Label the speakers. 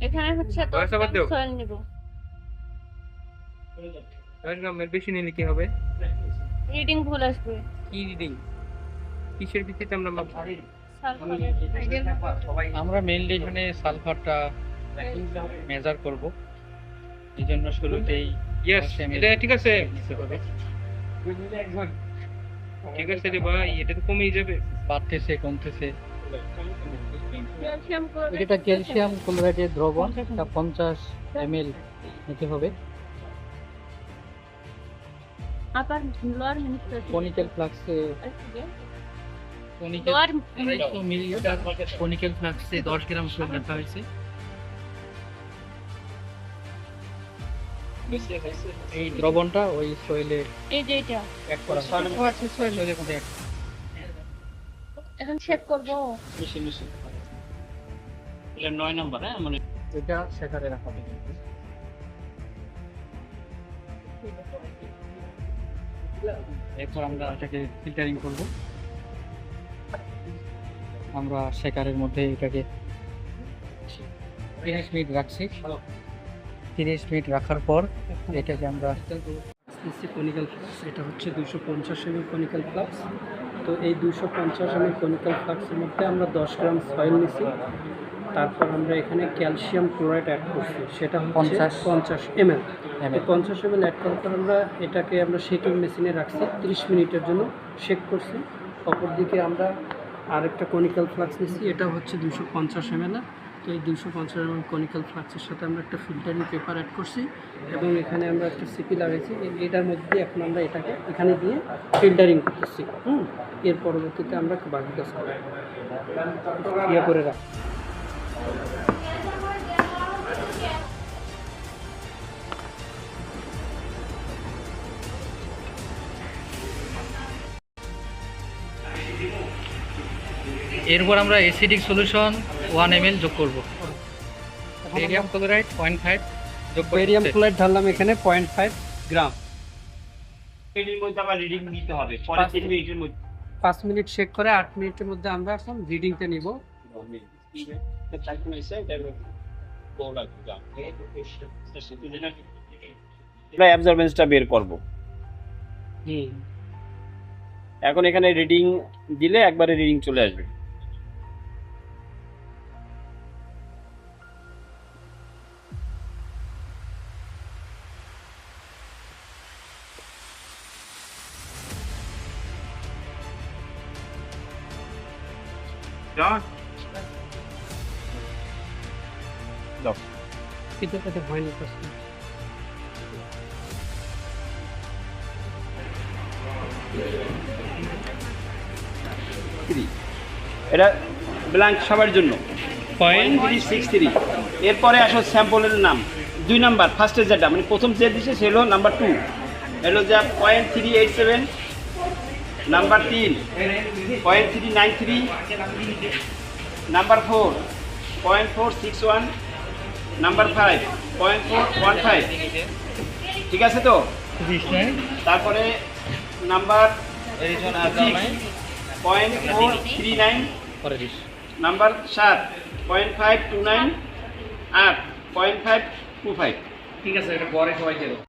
Speaker 1: এখানে হচ্ছে 10
Speaker 2: পয়সা বাদ
Speaker 1: গ্রাম
Speaker 2: দাও।
Speaker 1: সয়েল নিব।
Speaker 2: 10 গ্রামের বেশি নিলে কি হবে?
Speaker 1: রিডিং ভুল আসবে।
Speaker 2: কি রিডিং? কিসের ভিত্তিতে আমরা মাপবো?
Speaker 1: সালফারের আইডিয়াল
Speaker 3: আমরা মেইনলি এখানে সালফারটা মেজার করব, এই জন্য শুরুতেই
Speaker 2: ইয়েস,
Speaker 3: 10 ml
Speaker 2: এটা ঠিক আছে।
Speaker 3: নিতে হবে।
Speaker 2: ঠিক আছে রে ভাই, এটা তো কমেই যাবে।
Speaker 3: বাড়তেছে কমতেছে।
Speaker 1: ক্যালসিয়াম
Speaker 3: এটা ক্যালসিয়াম ক্লোরাইডের দ্রবণ, এটা 50 ml নিতে হবে।
Speaker 1: আপার লোয়ার মিনিস্টার
Speaker 3: কনিক্যাল ফ্লাক্সে
Speaker 1: লোয়ার
Speaker 3: 250 মিলি কনিক্যাল ফ্লাক্সে 10 গ্রাম করে রাখা হয়েছে। এই দ্রবণটা ওই সয়েলে
Speaker 1: এই যে এটা
Speaker 3: অ্যাড করা হবে। আচ্ছা, সয়েলের মধ্যে add
Speaker 1: এখন চেক করব।
Speaker 3: এটা 9 নাম্বার, হ্যাঁ, মানে এটা সেখানে রাখা হবে। এরপর আমরা এটাকে ফিল্টারিং করব। আমরা শেকারের মধ্যে এটাকে 30 মিনিট রাখছি। 30 মিনিট রাখার পর এটাকে আমরা
Speaker 4: কনিক্যাল ফ্লাক্স, এটা হচ্ছে 250 ml কনিক্যাল ফ্লাক্স। তো এই 250 ml কনিক্যাল ফ্লাক্সের মধ্যে আমরা 10 গ্রাম সয়েল নিছি। তারপর আমরা এখানে ক্যালসিয়াম ক্লোরাইড অ্যাড করছি, সেটা হচ্ছে 50 ml। এই 50 ml অ্যাড করার পর এটাকে আমরা শেকিং মেশিনে রাখছি 30 মিনিটের জন্য শেক করছি। অপরদিকে আমরা আরেকটা কনিক্যাল ফ্লাক্স নিচ্ছি, এটা হচ্ছে 250 ml। তো এই 250 ml কনিক্যাল ফ্লাক্সের সাথে আমরা একটা ফিল্টারিং পেপার অ্যাড করছি এবং এখানে আমরা একটা সিপি লাগাইছি। এটার মধ্যে এখন আমরা এটাকে এখানে দিয়ে ফিল্টারিং করতেছি। এর পরবর্তীতে আমরা বাকি কাজ করব, ইয়ে করে রাখ।
Speaker 3: এরপর আমরা অ্যাসিডিক সলিউশন 1 ml যোগ করব। বেরিয়াম ক্লোরাইড 0.5 যোগ করব।
Speaker 4: বেরিয়াম ক্লোরাইড ঢাললাম এখানে 0.5 গ্রাম।
Speaker 5: এর মধ্যে আবার রিডিং নিতে হবে পরে 3 মিনিটের মধ্যে।
Speaker 4: 5 মিনিট শেক করে 8 মিনিটের মধ্যে আমরা এখন রিডিংটা নিব।
Speaker 5: আমরা অ্যাবজর্বেন্সটা বের করব। এখন এখানে রিডিং দিলে একবারে রিডিং চলে আসবে।
Speaker 2: জন,
Speaker 5: দাও।
Speaker 4: কিন্তু এটা হয়নি প্রশ্ন।
Speaker 5: এটা ব্ল্যাঙ্ক সবার জন্য 0.363। এরপরে আসো স্যাম্পলের নাম 2 নাম্বার, ফার্স্টে যেটা মানে প্রথম যে দিছে সে হলো নাম্বার 2, হলো যা 0.387। নাম্বার 3 0.393। নাম্বার 4 0.461। নাম্বার 5 0.415। ঠিক আছে তো? তারপরে নাম্বার 6 0.439। নাম্বার 7 0.529। 8 0.525।
Speaker 3: ঠিক আছে, এটা পরে সবাই দেব।